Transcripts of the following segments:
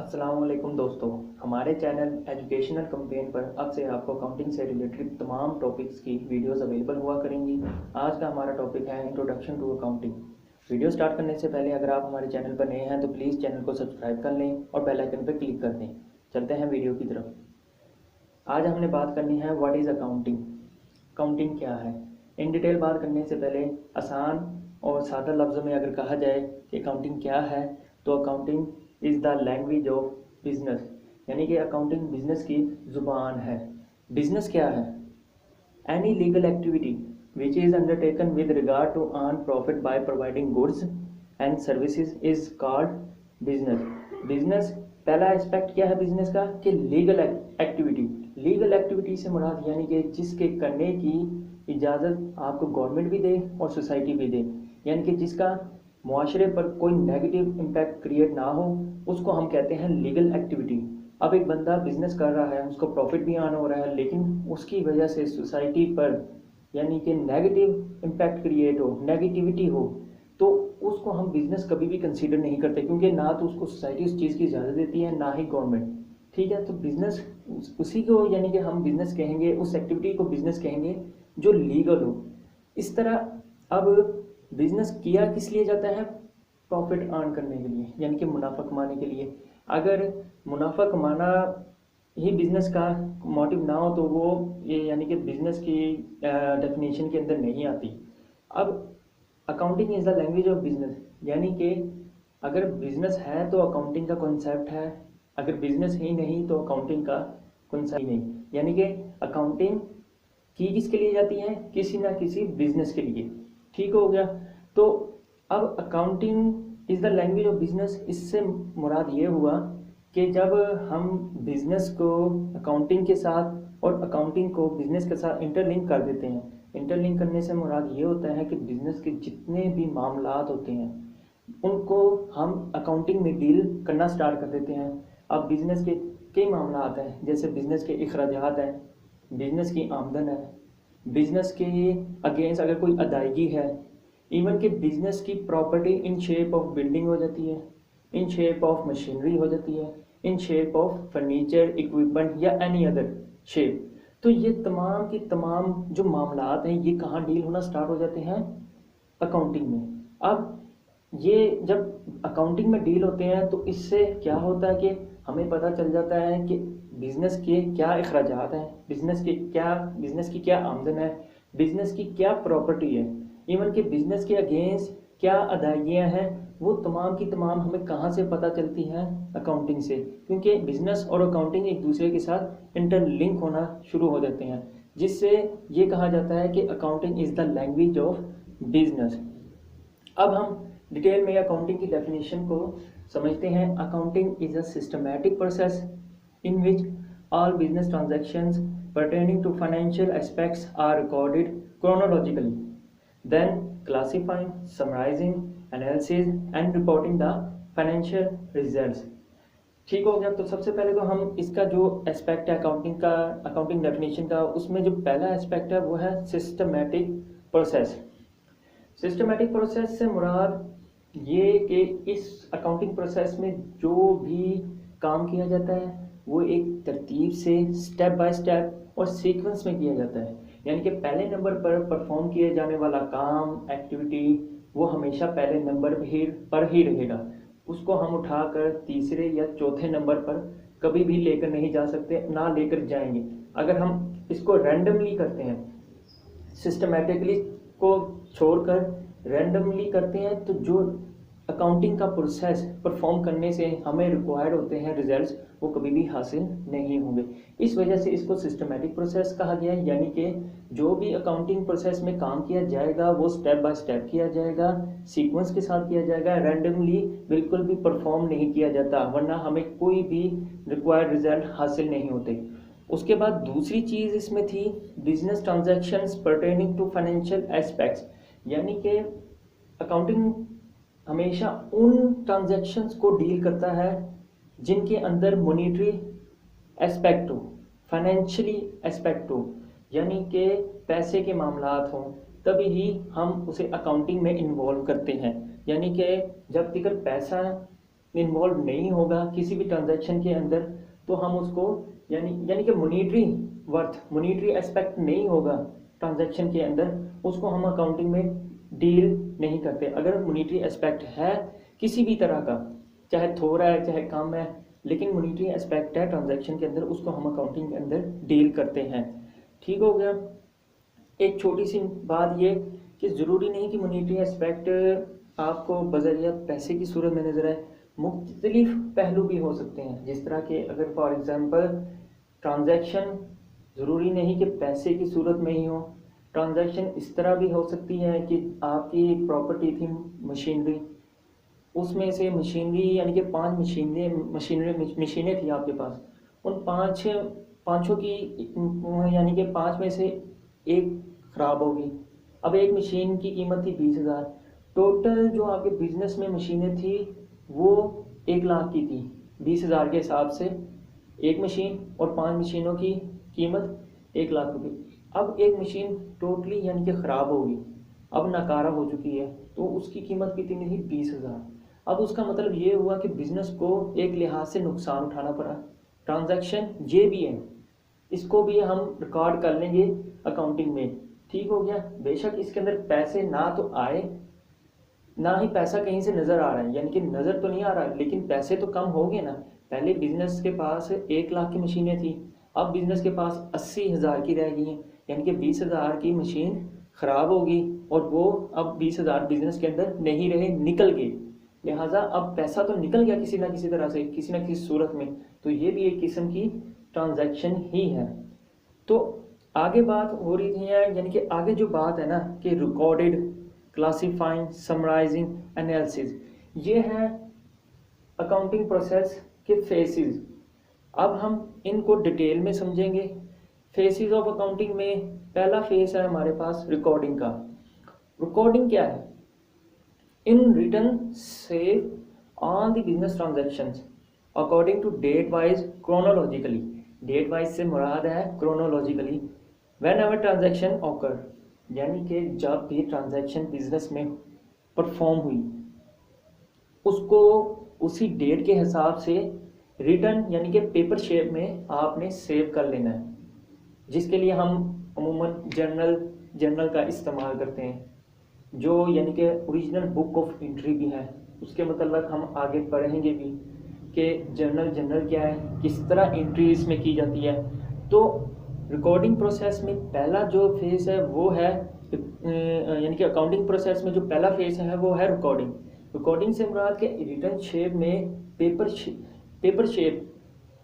अस्सलाम वालेकुम दोस्तों। हमारे चैनल एजुकेशनल कैंपेन पर अब से आपको अकाउंटिंग से रिलेटेड तमाम टॉपिक्स की वीडियोस अवेलेबल हुआ करेंगी। आज का हमारा टॉपिक है introduction to accounting. Video start करने से पहले अगर आप हमारे चैनल पर नए हैं तो प्लीज़ चैनल को सब्सक्राइब कर लें और बेल आइकन पर क्लिक कर दें। चलते हैं वीडियो की तरफ। आज हमने बात करनी है व्हाट इज़ अकाउंटिंग। अकाउंटिंग क्या है। इन डिटेल बात करने से पहले आसान और सादा लफ्ज़ों में अगर कहा जाए कि अकाउंटिंग क्या है तो accounting is the language of business, यानी कि अकाउंटिंग बिजनेस की ज़ुबान है। बिजनेस क्या है? Any legal activity which is undertaken with regard to earn profit by providing goods and services is called business. Business पहला एस्पेक्ट क्या है बिजनेस का कि लीगल एक्टिविटी। लीगल एक्टिविटी से मुराद यानी कि जिसके करने की इजाज़त आपको गवर्नमेंट भी दे और सोसाइटी भी दे, यानी कि जिसका मुआशरे पर कोई नेगेटिव इम्पैक्ट क्रिएट ना हो, उसको हम कहते हैं लीगल एक्टिविटी। अब एक बंदा बिजनेस कर रहा है, उसको प्रॉफिट भी आना हो रहा है, लेकिन उसकी वजह से सोसाइटी पर यानी कि नेगेटिव इम्पैक्ट क्रिएट हो, नेगेटिविटी हो, तो उसको हम बिजनेस कभी भी कंसीडर नहीं करते, क्योंकि ना तो उसको सोसाइटी उस चीज़ की इजाज़त देती है ना ही गवर्नमेंट। ठीक है, तो बिजनेस उसी को यानी कि हम बिजनेस कहेंगे, उस एक्टिविटी को बिजनेस कहेंगे जो लीगल हो। इस तरह अब बिजनेस किया किस लिए जाता है? प्रॉफिट अर्न करने के लिए, यानी कि मुनाफा कमाने के लिए। अगर मुनाफा कमाना ही बिजनेस का मोटिव ना हो तो वो ये यानी कि बिजनेस की डेफिनेशन के अंदर नहीं आती। अब accounting is the language of business, यानी कि अगर बिजनेस है तो अकाउंटिंग का कॉन्सेप्ट है, अगर बिजनेस ही नहीं तो अकाउंटिंग का कॉन्सेप्ट ही नहीं। यानी कि अकाउंटिंग की किसके लिए जाती है? किसी ना किसी बिजनेस के लिए। ठीक हो गया। तो अब accounting is the language of business, इससे मुराद ये हुआ कि जब हम बिजनेस को अकाउंटिंग के साथ और अकाउंटिंग को बिजनेस के साथ इंटरलिंक कर देते हैं। इंटरलिंक करने से मुराद ये होता है कि बिजनेस के जितने भी मामलात होते हैं उनको हम अकाउंटिंग में डील करना स्टार्ट कर देते हैं। अब बिजनेस के कई मामलात हैं, जैसे बिजनेस के अखराजात हैं, बिजनेस की आमदन है, बिजनेस के अगेंस्ट अगर कोई अदायगी है, इवन कि बिजनेस की property in shape of building हो जाती है, इन शेप ऑफ मशीनरी हो जाती है, in shape of furniture equipment या एनी अदर शेप। तो ये तमाम की तमाम जो मामलात हैं ये कहाँ डील होना स्टार्ट हो जाते हैं? अकाउंटिंग में। अब ये जब अकाउंटिंग में डील होते हैं तो इससे क्या होता है कि हमें पता चल जाता है कि बिजनेस के क्या अखराजात हैं, बिजनेस की क्या आमदन है, बिजनेस की क्या प्रॉपर्टी है, इवन कि बिजनेस के अगेंस्ट क्या अदायगियाँ हैं। वो तमाम की तमाम हमें कहाँ से पता चलती हैं? अकाउंटिंग से, क्योंकि बिजनेस और अकाउंटिंग एक दूसरे के साथ इंटरलिंक होना शुरू हो जाते हैं, जिससे ये कहा जाता है कि accounting is the language of business. अब हम डिटेल में अकाउंटिंग की डेफिनेशन को समझते हैं। Accounting is a systematic process in which all business transactions pertaining to financial aspects are recorded chronologically, then classifying, summarizing, analysis and reporting the financial results। ठीक हो गया। तो सबसे पहले तो हम इसका जो एस्पेक्ट है अकाउंटिंग का, अकाउंटिंग डेफिनेशन का, उसमें जो पहला एस्पेक्ट है वो है सिस्टमैटिक प्रोसेस। सिस्टमैटिक प्रोसेस से मुराद ये कि इस अकाउंटिंग प्रोसेस में जो भी काम किया जाता है वो एक तरतीब से स्टेप बाय स्टेप और सीक्वेंस में किया जाता है। यानी कि पहले नंबर पर परफॉर्म किए जाने वाला काम, एक्टिविटी, वो हमेशा पहले नंबर पर ही रहेगा। उसको हम उठाकर तीसरे या चौथे नंबर पर कभी भी लेकर नहीं जा सकते, ना लेकर जाएंगे। अगर हम इसको रैंडमली करते हैं, सिस्टमैटिकली को छोड़कर रैंडमली करते हैं, तो जो अकाउंटिंग का प्रोसेस परफॉर्म करने से हमें रिक्वायर्ड होते हैं रिजल्ट्स, वो कभी भी हासिल नहीं होंगे। इस वजह से इसको सिस्टमैटिक प्रोसेस कहा गया है। यानी कि जो भी अकाउंटिंग प्रोसेस में काम किया जाएगा वो स्टेप बाय स्टेप किया जाएगा, सीक्वेंस के साथ किया जाएगा, रैंडमली बिल्कुल भी परफॉर्म नहीं किया जाता, वरना हमें कोई भी रिक्वायर्ड रिजल्ट हासिल नहीं होते। उसके बाद दूसरी चीज़ इसमें थी business transactions pertaining to financial aspects. यानी कि अकाउंटिंग हमेशा उन ट्रांजैक्शंस को डील करता है जिनके अंदर मॉनेटरी एस्पेक्ट हो, फाइनेंशियली एस्पेक्ट हो, यानी कि पैसे के मामलात हों, तभी ही हम उसे अकाउंटिंग में इन्वॉल्व करते हैं। यानी कि जब तक पैसा इन्वॉल्व नहीं होगा किसी भी ट्रांजैक्शन के अंदर, तो हम उसको यानी कि मॉनिटरी एस्पेक्ट नहीं होगा ट्रांजैक्शन के अंदर, उसको हम अकाउंटिंग में डील नहीं करते। अगर मॉनिटरी एस्पेक्ट है किसी भी तरह का, चाहे थोड़ा है चाहे कम है, लेकिन मॉनिटरी एस्पेक्ट है ट्रांजैक्शन के अंदर, उसको हम अकाउंटिंग के अंदर डील करते हैं। ठीक हो गया। एक छोटी सी बात ये कि ज़रूरी नहीं कि मॉनिटरी एस्पेक्ट आपको बज़रिया पैसे की सूरत में नज़र आए, मुख्तलिफ पहलू भी हो सकते हैं। जिस तरह के अगर फॉर एग्ज़ाम्पल ट्रांजैक्शन ज़रूरी नहीं कि पैसे की सूरत में ही हो, ट्रांजैक्शन इस तरह भी हो सकती है कि आपकी प्रॉपर्टी थी मशीनरी, उसमें से मशीनरी यानी कि 5 मशीनें थी आपके पास, उन पाँचों की यानी कि 5 में से एक ख़राब होगी। अब एक मशीन की कीमत थी 20,000, टोटल जो आपके बिजनेस में मशीनें थी वो 1 लाख की थी 20,000 के हिसाब से, एक मशीन और 5 मशीनों की कीमत 1 लाख रुपये। अब एक मशीन टोटली यानी कि ख़राब होगी, अब नाकारा हो चुकी है, तो उसकी कीमत कितनी थी 20,000। अब उसका मतलब ये हुआ कि बिजनेस को एक लिहाज से नुकसान उठाना पड़ा। ट्रांजैक्शन ये भी है, इसको भी हम रिकॉर्ड कर लेंगे अकाउंटिंग में। ठीक हो गया। बेशक इसके अंदर पैसे ना तो आए, ना ही पैसा कहीं से नज़र आ रहा है, यानी कि नज़र तो नहीं आ रहा, लेकिन पैसे तो कम हो गए ना। पहले बिजनेस के पास 1 लाख की मशीनें थी, अब बिजनेस के पास 80,000 की रह गई हैं, यानी कि 20,000 की मशीन ख़राब होगी और वो अब 20,000 बिजनेस के अंदर नहीं रहे, निकल गए। लिहाजा अब पैसा तो निकल गया किसी ना किसी तरह से, किसी ना किसी सूरत में, तो ये भी एक किस्म की ट्रांजैक्शन ही है। तो आगे बात हो रही थी यानी कि आगे जो बात है ना कि रिकॉर्डेड, क्लासीफाइंग, समराइजिंग, एनालिसिस, ये है अकाउंटिंग प्रोसेस के फेसेस। अब हम इनको डिटेल में समझेंगे। फेसेस ऑफ अकाउंटिंग में पहला फेस है हमारे पास रिकॉर्डिंग का। रिकॉर्डिंग क्या है? In return save all the business transactions according to date wise chronologically. Date wise से मुराद है chronologically. Whenever transaction occur, यानी कि जब भी ट्रांजैक्शन बिजनेस में परफॉर्म हुई, उसको उसी डेट के हिसाब से रिटर्न यानी कि पेपर शेप में आपने सेव कर लेना है, जिसके लिए हम अमूमन जर्नल का इस्तेमाल करते हैं, जो यानी कि ओरिजिनल बुक ऑफ एंट्री भी है। उसके मतलब हम आगे पढ़ेंगे भी कि जर्नल क्या है, किस तरह एंट्री इसमें की जाती है। तो रिकॉर्डिंग प्रोसेस में पहला जो फेस है वो है यानी कि अकाउंटिंग प्रोसेस में जो पहला फेस है वो है रिकॉर्डिंग। रिकॉर्डिंग से मुराद के रिटर्न शेप में पेपर शेप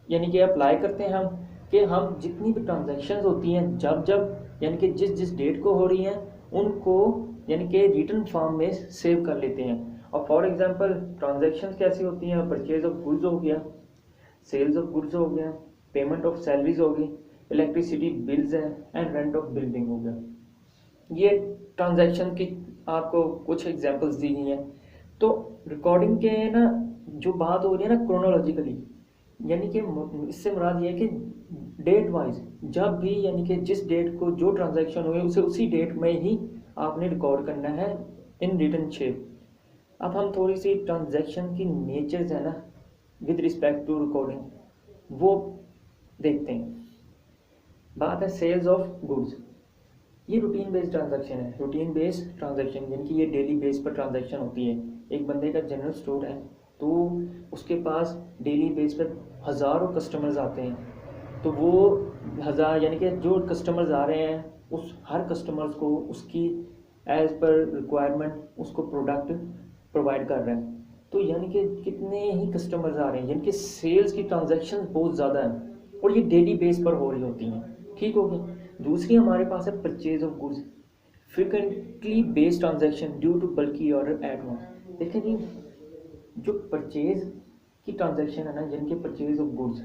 यानी कि अप्लाई करते हैं हम, कि हम जितनी भी ट्रांजैक्शंस होती हैं जब यानी कि जिस डेट को हो रही हैं उनको यानी कि रिटर्न फॉर्म में सेव कर लेते हैं। और फॉर एग्जांपल ट्रांजैक्शंस कैसी होती हैं? परचेज ऑफ गुड्स हो गया, सेल्स ऑफ गुड्स हो गया, पेमेंट ऑफ सैलरीज हो गई, इलेक्ट्रिसिटी बिल्स हैं एंड रेंट ऑफ बिल्डिंग हो गया। ये ट्रांजैक्शन की आपको कुछ एग्जांपल्स दी गई हैं। तो रिकॉर्डिंग के ना जो बात हो रही है ना क्रोनोलॉजिकली, यानी कि इससे मुराद ये है कि डेट वाइज जब भी यानी कि जिस डेट को जो ट्रांजैक्शन हुई उसे उसी डेट में ही आपने रिकॉर्ड करना है इन रिटर्न शेप। अब हम थोड़ी सी ट्रांजैक्शन की नेचर्स है ना विद रिस्पेक्ट टू रिकॉर्डिंग वो देखते हैं। बात है सेल्स ऑफ गुड्स। ये रूटीन बेस्ड ट्रांजैक्शन है। रूटीन बेस्ड ट्रांजैक्शन यानी कि ये डेली बेस पर ट्रांजैक्शन होती है। एक बंदे का जनरल स्टोर है तो उसके पास डेली बेस पर हज़ारों कस्टमर्स आते हैं, तो वो हज़ार यानी कि जो कस्टमर्स आ रहे हैं उस हर कस्टमर्स को उसकी एज पर रिक्वायरमेंट उसको प्रोडक्ट प्रोवाइड कर रहे हैं। तो यानी कि कितने ही कस्टमर्स आ रहे हैं, यानी कि सेल्स की ट्रांजैक्शन बहुत ज़्यादा है और ये डेली बेस पर हो रही होती हैं। ठीक हो गया। दूसरी हमारे पास है purchase of goods, frequently based transaction due to bulk order at once. देखें जी, जो परचेज की ट्रांजैक्शन है ना यानी कि परचेज ऑफ गुड्स,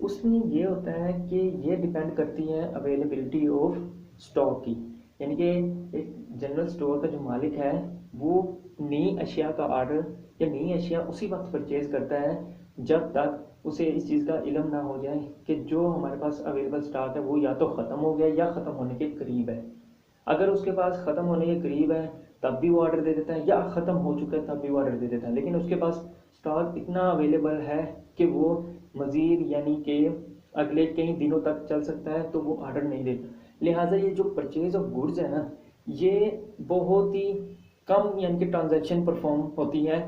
उसमें ये होता है कि ये डिपेंड करती है अवेलेबिलिटी ऑफ स्टॉक की। यानी कि एक जनरल स्टोर का जो मालिक है वो नई अशिया का ऑर्डर या नई अशिया उसी वक्त परचेज करता है जब तक उसे इस चीज़ का इल्म ना हो जाए कि जो हमारे पास अवेलेबल स्टॉक है वो या तो ख़त्म हो गया या ख़त्म होने के करीब है। अगर उसके पास ख़त्म होने के करीब है तब भी वो ऑर्डर दे देता है, या ख़त्म हो चुका है तब भी वो ऑर्डर दे देता है, लेकिन उसके पास स्टॉक इतना अवेलेबल है कि वो मज़ीद यानी कि अगले कई दिनों तक चल सकता है, तो वो ऑर्डर नहीं देता। लिहाजा ये जो परचेज ऑफ गुड्स है ना, ये बहुत ही कम यानी कि ट्रांजैक्शन परफॉर्म होती है।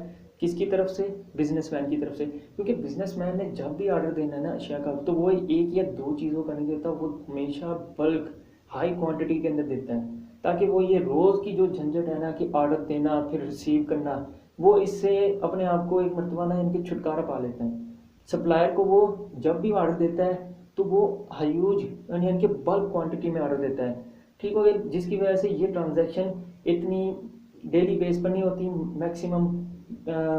किसकी तरफ से? बिजनेसमैन की तरफ से। क्योंकि बिजनेसमैन ने जब भी ऑर्डर देना है ना अशिया का, तो वो एक या दो चीज़ों का नहीं देता, वो हमेशा बल्क हाई क्वांटिटी के अंदर देता है, ताकि वो ये रोज़ की जो झंझट है ना कि ऑर्डर देना फिर रिसीव करना, वो इससे अपने आप को एक मरतबा ना इनके छुटकारा पा लेते हैं। सप्लायर को वो जब भी ऑर्डर देता है तो वो ह्यूज यानी कि बल्क क्वांटिटी में ऑर्डर देता है, ठीक हो गया, जिसकी वजह से ये ट्रांजैक्शन इतनी डेली बेस पर नहीं होती, मैक्सिमम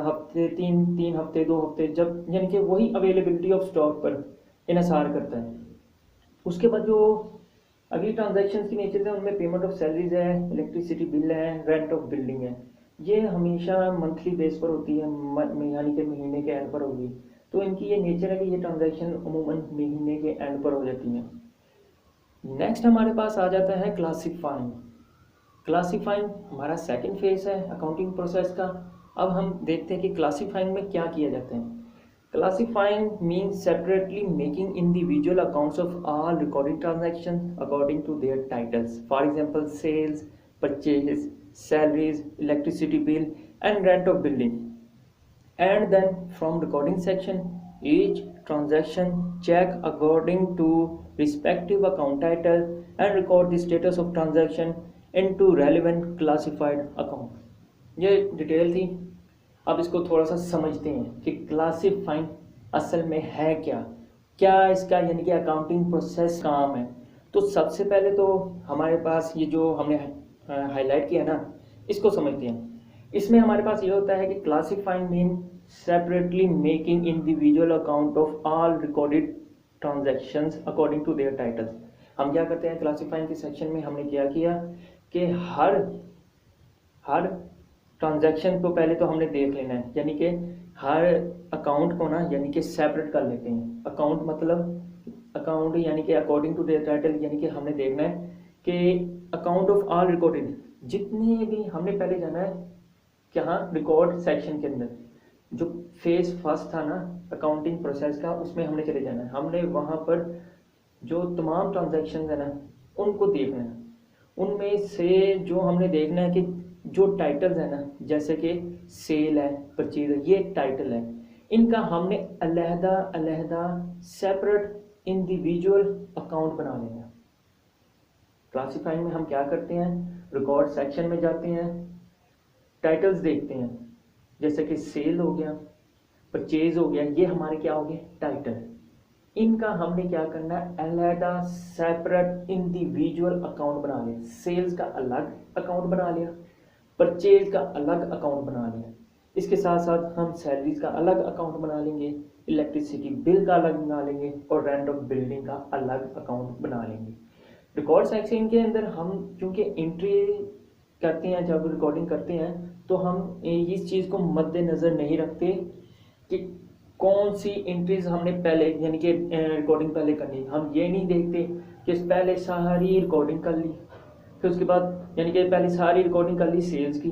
हफ्ते तीन हफ्ते 2 हफ्ते, जब यानी कि वही अवेलेबिलिटी ऑफ स्टॉक पर इन्हिसार करता है। उसके बाद जो अगली ट्रांजैक्शन की नेचर है, उनमें पेमेंट ऑफ सैलरीज है, इलेक्ट्रिसिटी बिल है, रेंट ऑफ बिल्डिंग है। ये हमेशा मंथली बेस पर होती है, यानी कि महीने के एंड पर होगी। तो इनकी ये नेचर है कि ये ट्रांजैक्शन अमूमन महीने के एंड पर हो जाती है। नेक्स्ट हमारे पास आ जाता है क्लासीफाइंग। क्लासीफाइंग हमारा सेकंड फेज है अकाउंटिंग प्रोसेस का। अब हम देखते हैं कि क्लासीफाइंग में क्या किया जाता है। Classifying means separately making individual accounts of all recording transaction according to their titles, for example sales, purchase, salaries, electricity bill and rent of building. And then from recording section, each transaction check according to respective account title and record the status of transaction into relevant classified account. ये detail थी। अब इसको थोड़ा सा समझते हैं कि classifying असल में है क्या, क्या इसका यानी कि अकाउंटिंग प्रोसेस काम है। तो सबसे पहले तो हमारे पास ये जो हमने हाईलाइट किया ना, इसको समझते हैं। इसमें हमारे पास ये होता है कि classifying mean separately making individual account of all recorded transactions according to their titles. हम क्या करते हैं क्लासीफाइंग के सेक्शन में, हमने क्या किया कि हर ट्रांजैक्शन को पहले तो हमने देख लेना है, यानी कि हर अकाउंट को ना यानी कि सेपरेट कर लेते हैं। अकाउंट मतलब अकाउंट यानी कि अकॉर्डिंग टू देयर टाइटल, यानी कि हमने देखना है कि अकाउंट ऑफ ऑल रिकॉर्डेड, जितने भी हमने पहले जाना है क्या रिकॉर्ड सेक्शन के अंदर, जो फेज फर्स्ट था ना अकाउंटिंग प्रोसेस का, उसमें हमने चले जाना है। हमने वहाँ पर जो तमाम ट्रांजैक्शन है ना उनको देखना है। उनमें से जो हमने देखना है कि जो टाइटल्स है ना, जैसे कि सेल है, परचेज है, ये टाइटल है, इनका हमने अलहदा अलहदा सेपरेट इंडिविजुअल अकाउंट बना लेना। क्लासीफाइंग में हम क्या करते हैं, रिकॉर्ड सेक्शन में जाते हैं, टाइटल्स देखते हैं, जैसे कि सेल हो गया, परचेज हो गया, ये हमारे क्या हो गए टाइटल। इनका हमने क्या करना है अलहदा सेपरेट इंडिविजुअल अकाउंट बना लिया। सेल्स का अलग अकाउंट बना लिया, परचेज का अलग अकाउंट बना लिया। इसके साथ साथ हम सैलरीज का अलग अकाउंट बना लेंगे, इलेक्ट्रिसिटी बिल का अलग बना लेंगे और रेंट ऑफ बिल्डिंग का अलग अकाउंट बना लेंगे। रिकॉर्ड सेक्शन के अंदर हम चूंकि एंट्री करते हैं, जब रिकॉर्डिंग करते हैं तो हम इस चीज़ को मद्देनज़र नहीं रखते कि कौन सी एंट्रीज हमने पहले यानी कि रिकॉर्डिंग पहले करनी। हम ये नहीं देखते कि पहले सारी रिकॉर्डिंग कर ली, फिर उसके बाद यानी कि पहले सारी रिकॉर्डिंग कर ली सेल्स की,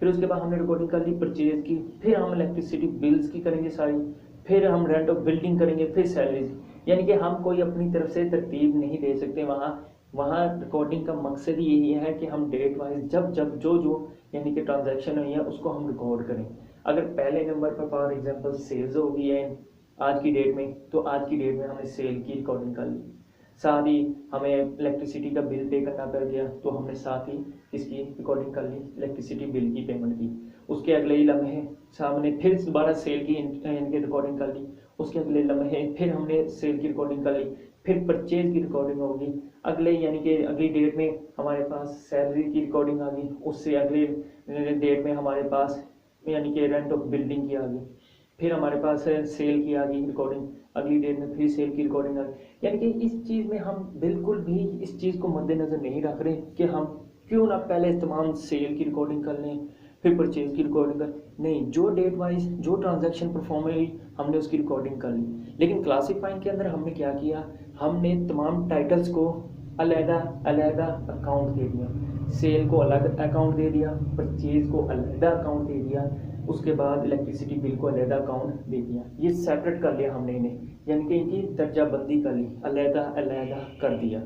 फिर उसके बाद हमने रिकॉर्डिंग कर ली परचेज की, फिर हम इलेक्ट्रिसिटी बिल्स की करेंगे सारी, फिर हम रेंट ऑफ बिल्डिंग करेंगे, फिर सैलरीज। यानी कि हम कोई अपनी तरफ से तरतीब नहीं दे सकते। वहाँ रिकॉर्डिंग का मकसद ही यही है कि हम डेट वाइज जब जब जो यानी कि ट्रांजैक्शन हुई है उसको हम रिकॉर्ड करें। अगर पहले नंबर पर फॉर एग्जांपल सेल्स हो गई है आज की डेट में, तो आज की डेट में हमने सेल की रिकॉर्डिंग कर ली, साथ ही हमें इलेक्ट्रिसिटी का बिल पे करना पड़ गया तो हमने साथ ही इसकी रिकॉर्डिंग कर ली, इलेक्ट्रिसिटी बिल की पेमेंट की। उसके अगले ही लम्हे सामने फिर दोबारा सेल की इनकी रिकॉर्डिंग कर ली, उसके अगले लम्हे फिर हमने सेल की रिकॉर्डिंग कर ली, फिर परचेज की रिकॉर्डिंग होगी। अगले यानी कि अगली डेट में हमारे पास सैलरी की रिकॉर्डिंग आ गई, उससे अगले डेट में हमारे पास यानी कि रेंट ऑफ बिल्डिंग की आ गई, फिर हमारे पास सेल की आ गई रिकॉर्डिंग, अगली डेट में फिर सेल की रिकॉर्डिंग आ गई। यानी कि इस चीज़ में हम बिल्कुल भी इस चीज़ को मद्देनज़र नहीं रख रहे कि हम क्यों ना पहले तमाम सेल की रिकॉर्डिंग कर लें फिर परचेज की रिकॉर्डिंग कर, नहीं, जो डेट वाइज जो ट्रांजैक्शन परफॉर्म हुई हमने उसकी रिकॉर्डिंग कर ली। लेकिन क्लासीफाइंग के अंदर हमने क्या किया, हमने तमाम टाइटल्स को अलहदा अलहदा अकाउंट दे दिया, सेल को अलग अकाउंट दे दिया, परचेज को अलहदा अकाउंट दे दिया, उसके बाद इलेक्ट्रिसिटी बिल को अलहदा अकाउंट दे दिया, ये सेपरेट कर लिया हमने इन्हें, यानी कि इनकी दर्जाबंदी कर ली, अलहदा अलहदा कर दिया।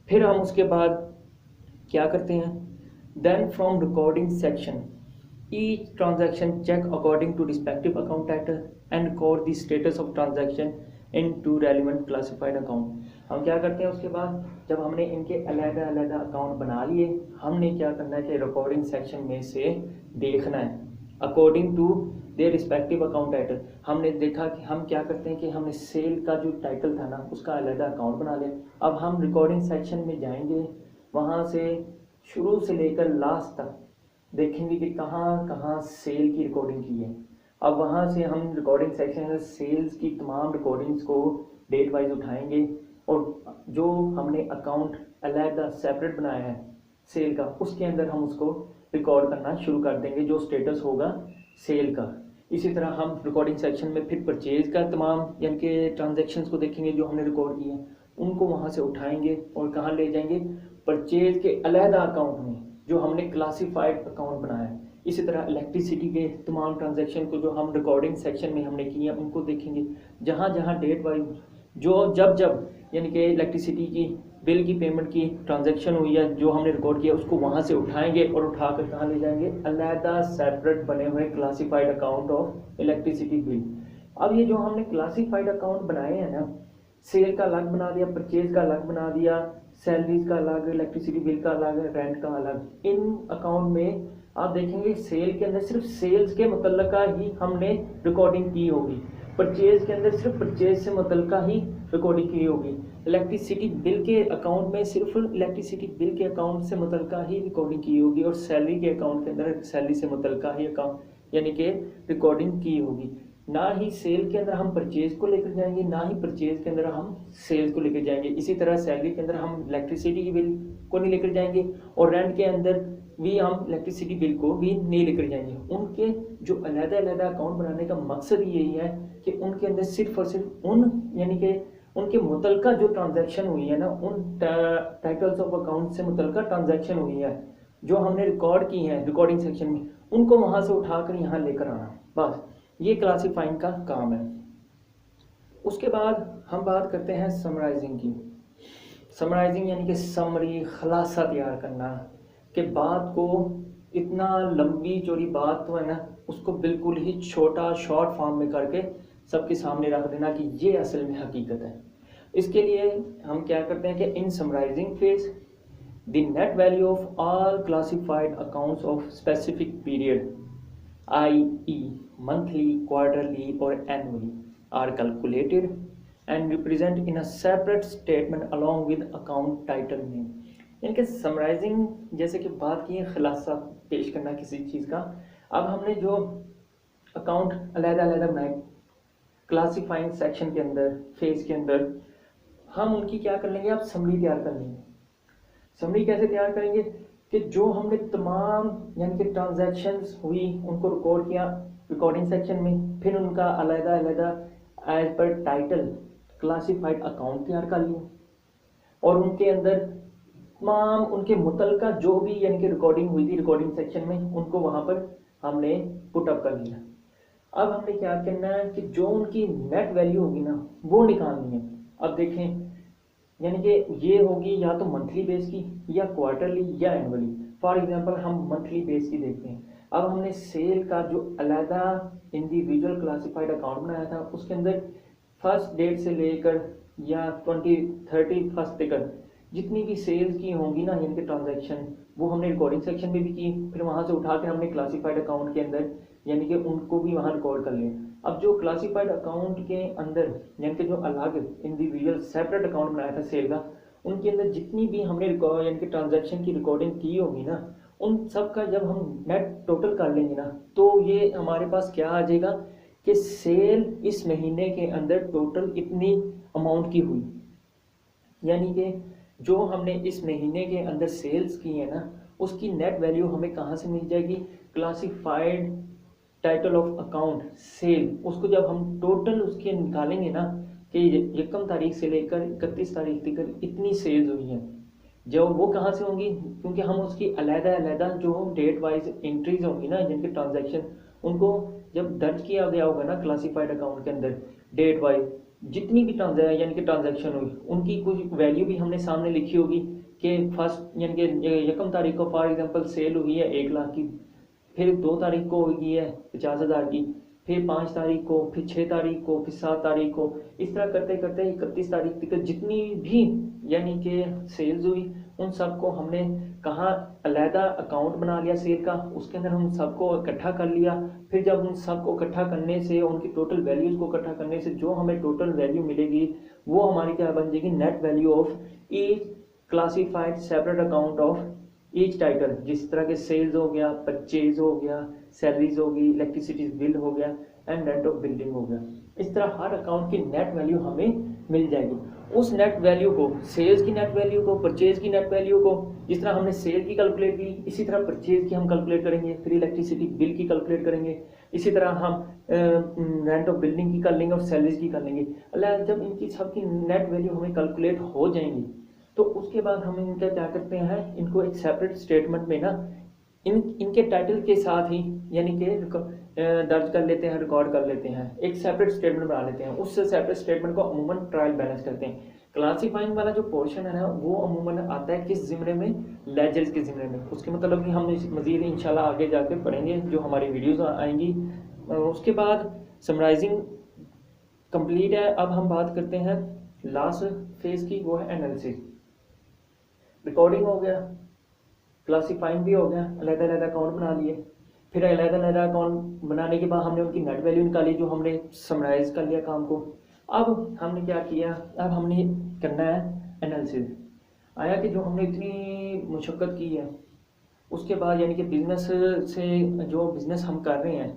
फिर हम उसके बाद क्या करते हैं, then from recording section each transaction check according to respective account title and record the status of transaction into relevant classified account. हम क्या करते हैं उसके बाद, जब हमने इनके अलहदा अलहदा अकाउंट बना लिए, हमने क्या करना है कि रिकॉर्डिंग सेक्शन में से देखना है according to their respective account title. हमने देखा कि हम क्या करते हैं कि हमने सेल का जो टाइटल था ना उसका अलहदा अकाउंट बना लिया। अब हम रिकॉर्डिंग सेक्शन में जाएंगे, वहाँ से शुरू से लेकर लास्ट तक देखेंगे कि कहाँ कहाँ सेल की रिकॉर्डिंग की है। अब वहाँ से हम रिकॉर्डिंग सेक्शन में सेल्स की तमाम रिकॉर्डिंग्स को डेट वाइज उठाएंगे और जो हमने अकाउंट अलहदा सेपरेट बनाया है सेल का, उसके अंदर हम उसको रिकॉर्ड करना शुरू कर देंगे जो स्टेटस होगा सेल का। इसी तरह हम रिकॉर्डिंग सेक्शन में फिर परचेज का तमाम यानी कि ट्रांजैक्शंस को देखेंगे जो हमने रिकॉर्ड किए हैं, उनको वहाँ से उठाएंगे और कहाँ ले जाएंगे, परचेज के अलहदा अकाउंट में जो हमने क्लासिफाइड अकाउंट बनाया है। इसी तरह इलेक्ट्रिसिटी के तमाम ट्रांजैक्शन को जो हम रिकॉर्डिंग सेक्शन में हमने किए हैं उनको देखेंगे, जहाँ जहाँ डेट वाइज जो जब जब यानी कि इलेक्ट्रिसिटी की बिल की पेमेंट की ट्रांजैक्शन हुई है जो हमने रिकॉर्ड किया उसको वहाँ से उठाएंगे और उठाकर कहाँ ले जाएंगे, अलहदा सेपरेट बने हुए classified account of electricity bill. अब ये जो हमने क्लासिफाइड अकाउंट बनाए हैं ना, सेल का अलग बना दिया, परचेज का अलग बना दिया, सैलरीज का अलग, इलेक्ट्रिसिटी बिल का अलग, रेंट का अलग। इन अकाउंट में आप देखेंगे सेल के अंदर सिर्फ सेल्स के मुतल्लिका ही हमने रिकॉर्डिंग की होगी, परचेज के अंदर सिर्फ परचेज से मुतल्लिका ही रिकॉर्डिंग की होगी, इलेक्ट्रिसिटी बिल के अकाउंट में सिर्फ इलेक्ट्रिसिटी बिल के अकाउंट से मुतल्लिका ही रिकॉर्डिंग की होगी, और सैलरी के अकाउंट के अंदर सैलरी से मुतल्लिका ही अकाउंट यानी कि रिकॉर्डिंग की होगी। ना ही सेल के अंदर हम परचेज को लेकर जाएंगे, ना ही परचेज के अंदर हम सेल्स को लेकर जाएंगे। इसी तरह सैलरी के अंदर हम इलेक्ट्रिसिटी बिल को नहीं लेकर जाएंगे, और रेंट के अंदर भी हम इलेक्ट्रिसिटी बिल को भी नहीं लेकर जाएंगे। उनके जो अलहदा अलहदा अकाउंट बनाने का मकसद यही है कि उनके अंदर सिर्फ और सिर्फ उन यानी कि उनके मुतल्लिका जो ट्रांजैक्शन हुई है ना, उन टाइटल्स ऑफ अकाउंट से मुतल्लिका ट्रांजैक्शन हुई है जो हमने रिकॉर्ड की है रिकॉर्डिंग सेक्शन में, उनको वहाँ से उठाकर यहाँ लेकर आना, बस ये क्लासिफाइंग का काम है। उसके बाद हम बात करते हैं समराइजिंग की। समराइजिंग यानी कि समरी खलासा तैयार करना, कि बात को इतना लंबी चौड़ी बात तो है ना उसको बिल्कुल ही छोटा शॉर्ट फॉर्म में करके सबके सामने रख देना कि ये असल में हकीकत है। इसके लिए हम क्या करते हैं कि in summarising phase the net value of all classified accounts of specific period i.e. monthly, quarterly or annually are calculated and represented in a separate statement along with account title name। यानी कि summarising जैसे कि बात की है खुलासा पेश करना किसी चीज़ का। अब हमने जो अकाउंट अलहदा अलहदा बनाए क्लासिफाइंग सेक्शन के अंदर फेज के अंदर, हम उनकी क्या कर लेंगे, अब समरी तैयार कर लेंगे। समरी कैसे तैयार करेंगे कि जो हमने तमाम यानी कि ट्रांजैक्शंस हुई उनको रिकॉर्ड किया रिकॉर्डिंग सेक्शन में, फिर उनका अलहदा अलहदा as per title classified account तैयार कर लिया, और उनके अंदर तमाम उनके मुतल्लिका जो भी यानी कि रिकॉर्डिंग हुई थी रिकॉर्डिंग सेक्शन में उनको वहाँ पर हमने पुट अप कर लिया। अब हमने क्या करना है कि जो उनकी नेट वैल्यू होगी ना वो निकालनी है। अब देखें यानी कि ये होगी या तो मंथली बेस की या क्वार्टरली या एनुअली। फॉर एग्जांपल हम मंथली बेस की देखते हैं। अब हमने सेल का जो अलहदा इंडिविजुअल क्लासिफाइड अकाउंट बनाया था उसके अंदर फर्स्ट डेट से लेकर या 31 तक जितनी भी सेल्स की होंगी ना यानी कि ट्रांजैक्शन, वो हमने रिकॉर्डिंग सेक्शन में भी की, फिर वहाँ से उठा के हमने क्लासिफाइड अकाउंट के अंदर यानी कि उनको भी वहाँ रिकॉर्ड कर लिया। अब जो क्लासिफाइड अकाउंट के अंदर यानी कि जो अलग इंडिविजुअल सेपरेट अकाउंट बनाया था सेल का, उनके अंदर जितनी भी हमने यानी कि ट्रांजैक्शन की रिकॉर्डिंग की होगी ना, उन सब का जब हम नेट टोटल कर लेंगे ना तो ये हमारे पास क्या आ जाएगा कि सेल इस महीने के अंदर टोटल इतनी अमाउंट की हुई, यानी कि जो हमने इस महीने के अंदर सेल्स की है ना उसकी नेट वैल्यू हमें कहाँ से मिल जाएगी, classified title of account cell. उसको जब हम टोटल उसके निकालेंगे ना कि 1 तारीख से लेकर 31 तारीख तक इतनी सेल्स हुई हैं, जो वो कहाँ से होंगी, क्योंकि हम उसकी अलहदा अलहदा जो डेट वाइज एंट्रीज होंगी ना जिनके ट्रांजैक्शन उनको जब दर्ज किया गया होगा ना क्लासिफाइड अकाउंट के अंदर डेट वाइज जितनी भी यानी कि ट्रांजैक्शन हुई उनकी कुछ वैल्यू भी हमने सामने लिखी होगी कि फर्स्ट यानी कि यकम तारीख को फॉर एग्जांपल सेल हुई है 1 लाख की, फिर 2 तारीख को हुई है 50,000 की, फिर 5 तारीख को, फिर 6 तारीख को, फिर 7 तारीख को, इस तरह करते करते 31 तारीख तक जितनी भी यानी कि सेल्स हुई उन सबको हमने कहाँ अलहदा अकाउंट बना लिया सेल का, उसके अंदर हम सबको इकट्ठा कर लिया। फिर जब उन सबको इकट्ठा करने से उनकी टोटल वैल्यूज़ को इकट्ठा करने से जो हमें टोटल वैल्यू मिलेगी वो हमारी क्या बन जाएगी, net value of each classified separate account of each title. जिस तरह के सेल्स हो गया, परचेज हो गया, सैलरीज होगी, इलेक्ट्रिसिटी बिल हो गया एंड रेंट ऑफ बिल्डिंग हो गया। इस तरह हर अकाउंट की नेट वैल्यू हमें मिल जाएगी। उस नेट वैल्यू को, सेल्स की नेट वैल्यू को, परचेज की नेट वैल्यू को, जिस तरह हमने सेल की कैलकुलेट की इसी तरह परचेज की हम कैलकुलेट करेंगे, फिर इलेक्ट्रिसिटी बिल की कैलकुलेट करेंगे, इसी तरह हम रेंट ऑफ बिल्डिंग की कर लेंगे और सैलरीज की कर लेंगे। अल्लाह जब इनकी सबकी नेट वैल्यू हमें कैलकुलेट हो जाएंगी तो उसके बाद हम इनका क्या करते हैं, इनको एक सेपरेट स्टेटमेंट में ना इनके टाइटल के साथ ही यानी कि दर्ज कर लेते हैं, रिकॉर्ड कर लेते हैं, एक सेपरेट स्टेटमेंट बना लेते हैं। उस सेपरेट स्टेटमेंट को अमूमन ट्रायल बैलेंस करते हैं। क्लासीफाइंग वाला जो पोर्शन है ना वो अमूमन आता है किस ज़िम्मे में, लेजर्स के ज़िम्मे में। उसके मतलब कि हम मज़ीद इंशाल्लाह आगे जाके पढ़ेंगे जो हमारी वीडियोस आएंगी। उसके बाद समराइजिंग कंप्लीट है। अब हम बात करते हैं लास्ट फेज की, वो है एनालिसिस। रिकॉर्डिंग हो गया, क्लासीफाइंग भी हो गया, अलग-अलग अकाउंट बना लिए, फिर अलग-अलग अकाउंट बनाने के बाद हमने उनकी नेट वैल्यू निकाली जो हमने समराइज कर लिया काम को। अब हमने क्या किया, अब हमने करना है एनालिसिस। आया कि जो हमने इतनी मुशक्क़त की है उसके बाद यानी कि बिज़नेस से जो बिज़नेस हम कर रहे हैं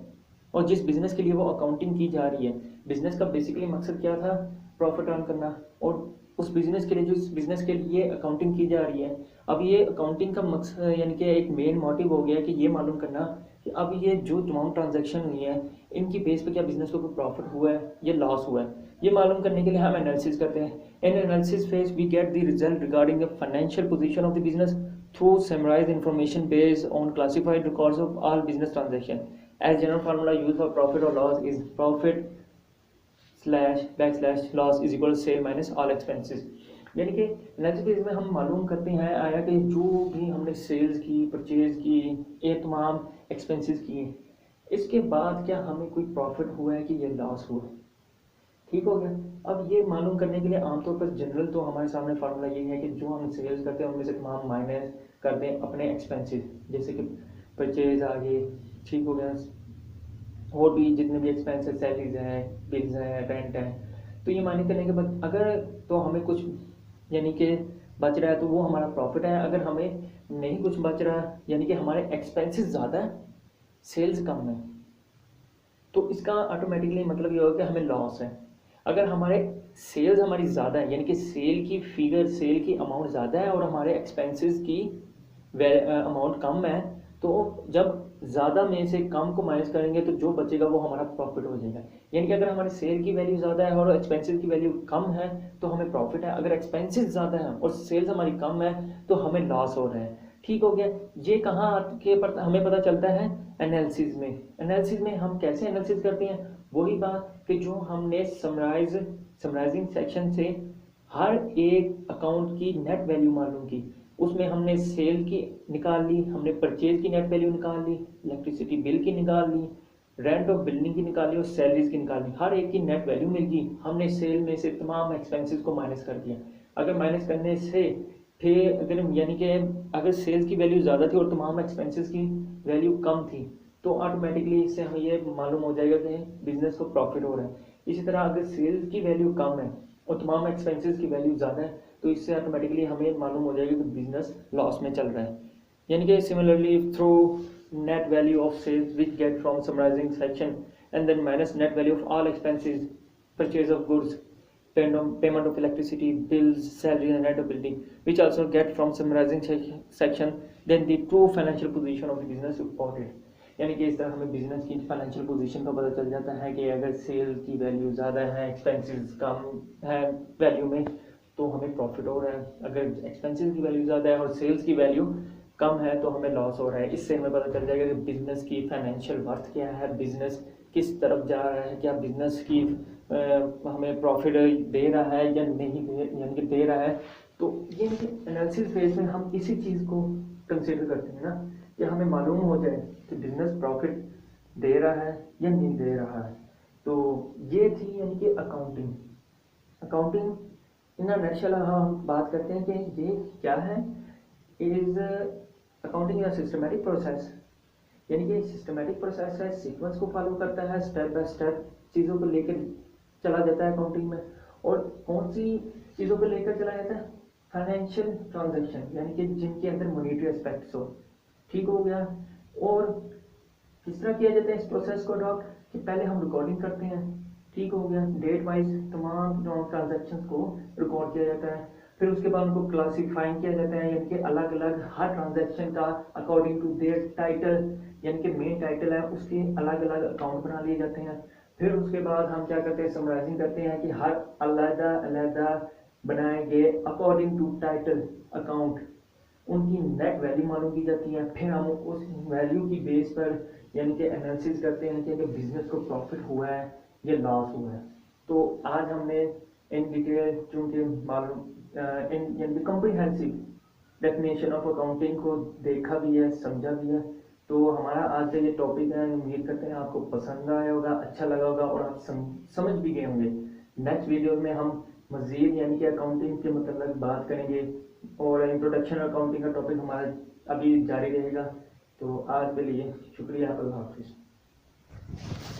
और जिस बिज़नेस के लिए वो अकाउंटिंग की जा रही है, बिज़नेस का बेसिकली मकसद क्या था, प्रॉफिट अर्न करना। और उस बिज़नेस के लिए जिस बिज़नेस के लिए अकाउंटिंग की जा रही है, अब ये अकाउंटिंग का मकसद यानी कि एक मेन मोटिव हो गया कि ये मालूम करना कि अब ये जो तमाम ट्रांजैक्शन हुई है इनकी बेस पे क्या बिज़नेस को कोई प्रॉफिट हुआ है या लॉस हुआ है, ये मालूम करने के लिए हम एनालिसिस करते हैं। In analysis phase we get the result regarding the financial position of the business through summarised information based on classified records of all business transaction. As general formula use for profit और loss is profit / loss is equal sale minus all expenses. यानी कि next page में हम मालूम करते हैं आया कि जो भी हमने सेल्स की, परचेज की, ये तमाम एक्सपेंसेस किए, इसके बाद क्या हमें कोई प्रॉफिट हुआ है कि ये लॉस हुआ है। ठीक हो गया। अब ये मालूम करने के लिए आमतौर पर जनरल तो हमारे सामने फार्मूला ये है कि जो हम सेल्स करते हैं उनमें से तमाम माइनस कर दें अपने एक्सपेंसेस, जैसे कि परचेज आ गए, ठीक हो गया, और भी जितने भी एक्सपेंसेस, सैलरीज हैं, बिल्स हैं, रेंट है, तो ये माइनस करने के बाद अगर तो हमें कुछ यानी कि बच रहा है तो वो हमारा प्रॉफिट है। अगर हमें नहीं कुछ बच रहा यानी कि हमारे एक्सपेंसेस ज़्यादा है, सेल्स कम है, तो इसका ऑटोमेटिकली मतलब ये होगा कि हमें लॉस है। अगर हमारे सेल्स हमारी ज़्यादा है यानी कि सेल की फिगर, सेल की अमाउंट ज़्यादा है और हमारे एक्सपेंसेस की अमाउंट कम है, तो जब ज़्यादा में से कम को माइनस करेंगे तो जो बचेगा वो हमारा प्रॉफिट हो जाएगा। यानी कि अगर हमारी सेल की वैल्यू ज़्यादा है और एक्सपेंसेस की वैल्यू कम है तो हमें प्रॉफिट है, अगर एक्सपेंसेस ज़्यादा है और सेल्स हमारी कम है तो हमें लॉस हो रहा है। ठीक हो गया। ये कहाँ के पर हमें पता चलता है, एनालिसिस में। एनालिसिस में हम कैसे एनालिसिस करते हैं, वही बात कि जो हमने समराइजिंग सेक्शन से हर एक अकाउंट की नेट वैल्यू मालूम की, उसमें हमने सेल की निकाल ली, हमने परचेज की नेट वैल्यू निकाल ली, इलेक्ट्रिसिटी बिल की निकाल ली, रेंट ऑफ बिल्डिंग की निकाल ली और सैलरीज की निकाल ली। हर एक की नेट वैल्यू मिल गई, हमने सेल में से तमाम एक्सपेंसेस को माइनस कर दिया। अगर माइनस करने से फिर अगर यानी कि अगर सेल्स की वैल्यू ज़्यादा थी और तमाम एक्सपेंसेस की वैल्यू कम थी तो ऑटोमेटिकली इससे हमें ये मालूम हो जाएगा कि बिजनेस को प्रॉफिट हो रहा है। इसी तरह अगर सेल्स की वैल्यू कम है और तमाम एक्सपेंसेस की वैल्यू ज़्यादा है तो इससे ऑटोमेटिकली हमें मालूम हो जाएगा कि बिजनेस लॉस में चल रहा है। यानी कि similarly through net value of sales which get from summarising section and then minus net value of all expenses, purchase of goods, payment of electricity bills, salary and rent of building, which also get from summarizing section, then the true financial position of the business reported। यानी कि इस तरह हमें business की financial position का पता चल जाता है कि अगर सेल की वैल्यू ज़्यादा है, एक्सपेंसेस कम है वैल्यू में, तो हमें प्रॉफिट हो रहा है। अगर एक्सपेंसेस की वैल्यू ज़्यादा है और सेल्स की वैल्यू कम है तो हमें लॉस हो रहा है। इससे हमें पता चल जाएगा कि बिजनेस की फाइनेंशियल वर्थ क्या है, बिजनेस किस तरफ जा रहा है, क्या बिजनेस की हमें प्रॉफिट दे रहा है या नहीं यानी कि दे रहा है। तो ये एनालिसिस फेज में हम इसी चीज़ को कंसिडर करते हैं ना, कि हमें मालूम हो जाए कि बिजनेस प्रॉफिट दे रहा है या नहीं दे रहा है। तो ये थी यानी कि अकाउंटिंग। अकाउंटिंग इन नटशेल हम बात करते हैं कि ये क्या है। इज अकाउंटिंग या सिस्टमेटिक प्रोसेस, यानी कि सिस्टमेटिक प्रोसेस है, सीक्वेंस को फॉलो करता है, स्टेप बाय स्टेप चीज़ों को लेकर चला जाता है अकाउंटिंग में। और कौन सी चीज़ों को लेकर चला जाता है, फाइनेंशियल ट्रांजैक्शन, यानी कि जिनके अंदर मॉनेटरी एस्पेक्ट्स हो। ठीक हो गया। और किस तरह किया जाता है इस प्रोसेस को अडॉप्ट, कि पहले हम रिकॉर्डिंग करते हैं। ठीक हो गया, डेट वाइज तमाम ट्रांजैक्शंस को रिकॉर्ड किया जाता है। फिर उसके बाद उनको क्लासिफाइंग किया जाता है, यानी कि अलग अलग हर ट्रांजैक्शन का अकॉर्डिंग टू देयर टाइटल, यानी कि मेन टाइटल है उसके अलग अलग अकाउंट बना लिए जाते हैं। फिर उसके बाद हम क्या करते हैं, समराइजिंग करते हैं कि हर अलग अलग बनाए गए अकॉर्डिंग टू टाइटल अकाउंट उनकी नेट वैल्यू मालूम की जाती है। फिर हम उस वैल्यू की बेस पर यानी कि एनालिसिस करते हैं कि अगर बिजनेस को प्रॉफिट हुआ है या लॉस हुआ है। तो आज हमने इन डिटेल चूंकि मालूम इन यानी कॉम्प्रिहेंसिव डेफिनेशन ऑफ अकाउंटिंग को देखा भी है, समझा भी है। तो हमारा आज का ये टॉपिक है, उम्मीद करते हैं आपको पसंद आया होगा, अच्छा लगा होगा और आप समझ भी गए होंगे। नेक्स्ट वीडियो में हम मजीद यानी कि अकाउंटिंग के मतलब बात करेंगे और इंट्रोडक्शन अकाउंटिंग का टॉपिक हमारा अभी जारी रहेगा। तो आज के लिए शुक्रिया, अल्लाह हाफिज़।